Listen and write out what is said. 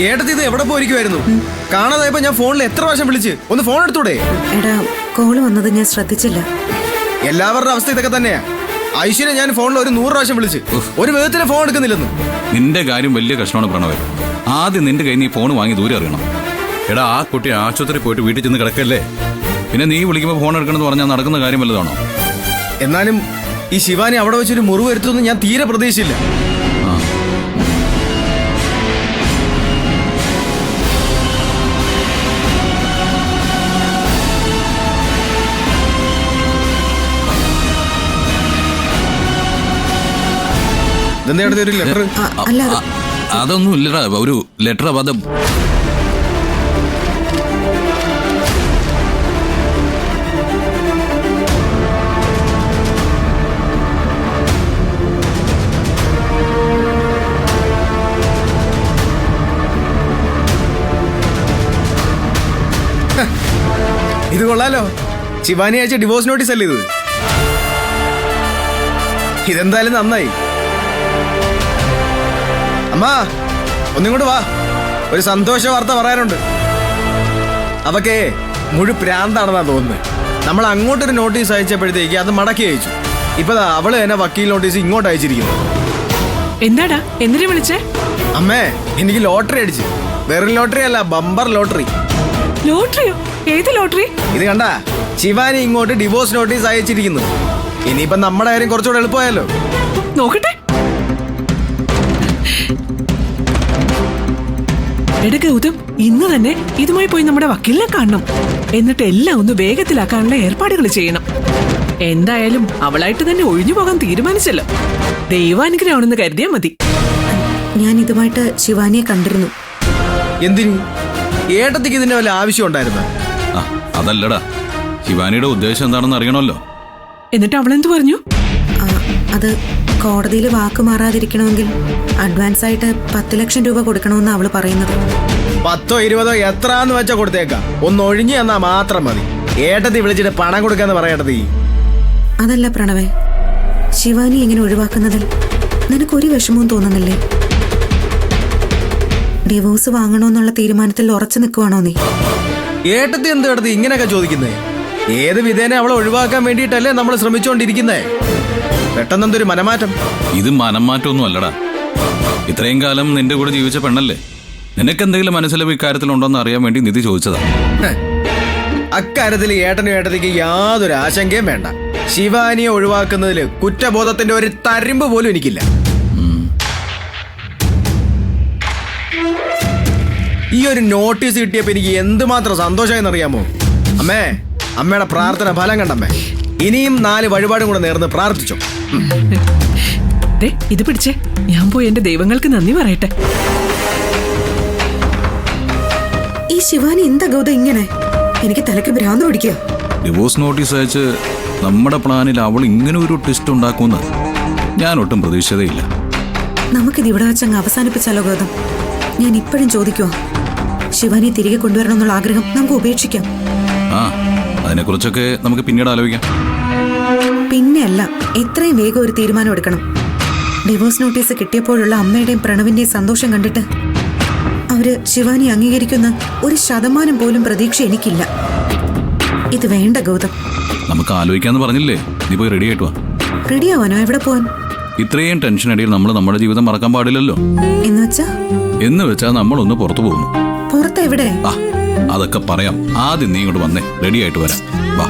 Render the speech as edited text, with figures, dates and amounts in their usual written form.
ഏട്ടത്തി ഇത് എവിടെ പോയിരിക്കുമായിരുന്നു? കാണാതായപ്പോ ഞാൻ ഫോണിൽ എത്ര പ്രാവശ്യം വിളിച്ച്, ഒന്ന് ഫോൺ എടുത്തൂടെ? എടാ, കോള് വന്നത് ഞാൻ ശ്രദ്ധിച്ചില്ല. എല്ലാവരുടെ അവസ്ഥ ഇതൊക്കെ തന്നെയാ. ഐശ്വര്യ ഞാൻ ഫോണിൽ ഒരു 100 പ്രാവശ്യം വിളിച്ച്, ഒരു വിധത്തിലെ ഫോൺ എടുക്കുന്നില്ലെന്ന്. നിന്റെ കാര്യം വലിയ കഷ്ടമാണ് പ്രണവേ. ആദ്യം നിന്റെ കയ്യിൽ നീ ഫോൺ വാങ്ങി ദൂരെ അറിയണം. എടാ, ആ കുട്ടി ആശുപത്രി പോയിട്ട് വീട്ടിൽ ചെന്ന് കിടക്കല്ലേ, പിന്നെ നീ വിളിക്കുമ്പോൾ ഫോൺ എടുക്കണമെന്ന് പറഞ്ഞാൽ നടക്കുന്ന കാര്യം വല്ലതാണോ? എന്നാലും ഈ ശിവാനി അവിടെ വെച്ചൊരു മുറിവ് വരുത്തുമെന്ന് ഞാൻ തീരെ പ്രതീക്ഷിച്ചില്ല. ഒരു ലെറ്റർ? അതൊന്നും ഇല്ലടാ, ഒരു ലെറ്റർ. അത് ഇത് കൊള്ളാലോ. ശിവാനി അയച്ച ഡിവോഴ്സ് നോട്ടീസ് അല്ലേ ഇത്? ഇതെന്തായാലും നന്നായി. അമ്മാ, ഒന്നിങ്ങോട്ട് വാ, ഒരു സന്തോഷ വാർത്ത പറയാനുണ്ട്. അവക്കേ പ്രാന്താണെന്നാ തോന്നുന്നത്. നമ്മൾ അങ്ങോട്ടൊരു നോട്ടീസ് അയച്ചപ്പോഴത്തേക്ക് അത് മടക്കി അയച്ചു. ഇപ്പതാ അവള് തന്നെ വക്കീൽ നോട്ടീസ് ഇങ്ങോട്ട് അയച്ചിരിക്കുന്നു. എന്താടാ, എന്തിനാ വിളിച്ചേ? അമ്മേ, എനിക്ക് ലോട്ടറി അടിച്ച്. വെറും ലോട്ടറി അല്ല, ബമ്പർ ലോട്ടറി. ലോട്ടറിയോ? ഏത് ലോട്ടറി? ഇത് കണ്ട, ശിവാനി ഇങ്ങോട്ട് ഡിവോഴ്സ് നോട്ടീസ് അയച്ചിരിക്കുന്നു. ഇനിയിപ്പം നമ്മുടെ കാര്യം കുറച്ചുകൂടെ എളുപ്പമായല്ലോ. നോക്കട്ടെ. എടാ ഗൗതം, ഇന്ന് തന്നെ ഇതുമായി പോയി നമ്മുടെ വക്കീലിനെ കാണണം. എന്നിട്ട് എല്ലാം ഒന്ന് വേഗത്തിലാക്കാനുള്ള ഏർപ്പാടുകൾ ചെയ്യണം. എന്തായാലും അവളായിട്ട് തന്നെ ഒഴിഞ്ഞു പോകാൻ തീരുമാനിച്ചല്ലോ. ദൈവാനുഗ്രഹമാണെന്ന് കരുതിയാ മതി. ഞാൻ ഇതുമായിട്ട് ശിവാനിയെ കണ്ടിരുന്നു. എന്തിനു? ഏട്ടത്തിക്ക് ഇതിന്റെ വല്ല ആവശ്യം ഉണ്ടായിരുന്നു? അതല്ലടാ, ശിവാനിയുടെ ഉദ്ദേശം എന്താണെന്ന് അറിയണമല്ലോ. എന്നിട്ട് അവളെന്ത് പറഞ്ഞു? അത് കോടതിയിൽ വാക്ക് മാറാതിരിക്കണമെങ്കിൽ അഡ്വാൻസ് ആയിട്ട് 10 ലക്ഷം രൂപ കൊടുക്കണമെന്ന് അവള് പറയുന്നത്. 10ഓ 20ഓ എത്രാന്ന് വെച്ചാ കൊടുത്തേക്കാം. ഒന്ന് ഒഴിഞ്ഞു തന്നാ മാത്രം മതി. ഏട്ടത്തി വിളിച്ചിട്ട് പണം കൊടുക്കാന്ന് പറയട്ടത്തി. അതല്ല പ്രണവേ, ശിവാനി ഇങ്ങനെ ഒഴിവാക്കുന്നതിൽ നിനക്കൊരു വിഷമവും തോന്നുന്നില്ലേ? ഡിവോഴ്സ് വാങ്ങണോന്നുള്ള തീരുമാനത്തിൽ ഉറച്ചു നിൽക്കുവാണോ നീ? ഏട്ടത്തി എന്ത് ഏട്ടത്തി ഇങ്ങനെയൊക്കെ ചോദിക്കുന്നേ? ഏത് വിധേന അവളെ ഒഴിവാക്കാൻ വേണ്ടിയിട്ടല്ലേ നമ്മൾ ശ്രമിച്ചുകൊണ്ടിരിക്കുന്നേ? പെട്ടെന്നെന്തൊരു മനമാറ്റം? ഇത് മനംമാറ്റമൊന്നും അല്ലടാ. ഇത്രയും കാലം നിന്റെ കൂടെ ജീവിച്ച പെണ്ണല്ലേ, നിനക്കെന്തെങ്കിലും മനസ്സിലെ ഇക്കാര്യത്തിലുണ്ടോന്ന് അറിയാൻ വേണ്ടി നിധി ചോദിച്ചതാ. അക്കാര്യത്തിൽ ഏട്ടനും ഏട്ടത്തിക്ക് യാതൊരു ആശങ്കയും വേണ്ട. ശിവാനിയെ ഒഴിവാക്കുന്നതിൽ കുറ്റബോധത്തിന്റെ ഒരു തരിമ്പ് പോലും എനിക്കില്ല. ഈ ഒരു നോട്ടീസ് കിട്ടിയപ്പോ എനിക്ക് എന്തുമാത്രം സന്തോഷമായെന്നറിയാമോ? അമ്മേ, അമ്മയുടെ പ്രാർത്ഥന ഫലം കണ്ടമ്മേ. ഇനിയും 4 വഴിപാടും കൂടെ നേർന്ന് പ്രാർത്ഥിച്ചോ. ഇത് പിടിച്ചേ, ഞാൻ പോയി എന്റെ ദൈവങ്ങൾക്ക് നന്ദി പറയട്ടെ. ഈ ശിവാനി എന്താ ഗൗതം ഇങ്ങനെ? എനിക്ക് തലക്ക് ഭ്രാന്ത് പിടിക്കുക. ഡിവോഴ്സ് നോട്ടീസ് അയച്ച് നമ്മുടെ പ്ലാനിൽ അവൾ ഇങ്ങനെ ഒരു ട്വിസ്റ്റ് ഉണ്ടാക്കുമെന്ന് ഞാൻ ഒട്ടും പ്രതീക്ഷിച്ചതേയില്ല. നമുക്കിത് ഇവിടെ വെച്ചങ്ങ് അവസാനിപ്പിച്ചാലോ ഗൗതം? ഞാൻ ഇപ്പോഴും ചോദിക്കുവാ, ശിവാനി തിരികെ കൊണ്ടുവരണമെന്നുള്ള ആഗ്രഹം നമുക്ക് ഉപേക്ഷിക്കാം. അതിനെക്കുറിച്ചൊക്കെ നമുക്ക് പിന്നീട് ആലോചിക്കാം. പിന്നെയല്ല, എത്രയും വേഗം ഒരു തീരുമാനം എടുക്കണം. ഡിവോഴ്സ് നോട്ടീസ് കിട്ടിയപ്പോഴുള്ള അമ്മയുടെയും പ്രണവിന്റെയും സന്തോഷം കണ്ടിട്ട് അവര് ശിവാനി അംഗീകരിക്കുന്ന 1% പോലും പ്രതീക്ഷ എനിക്കില്ല. ഇത് വേണ്ട ഗൗതം. നമുക്ക് ആലോചിക്കാന്ന് പറഞ്ഞില്ലേ? നീ പോയി റെഡി ആയിട്ട് വാ. റെഡി ആവാനോ? എവിടെ പോവാൻ? ഇത്രയും ടെൻഷൻ ഇടയിൽ നമ്മൾ നമ്മുടെ ജീവിതം മറക്കാൻ പാടില്ലല്ലോ. എന്ന് വെച്ചാ നമ്മളൊന്ന് പുറത്തു പോകുന്നു. പുറത്ത് എവിടെ? അതൊക്കെ പറയാം. ആദ്യം നീ ഇങ്ങോട്ട് വന്നേ, റെഡി ആയിട്ട് വരാം. വാ.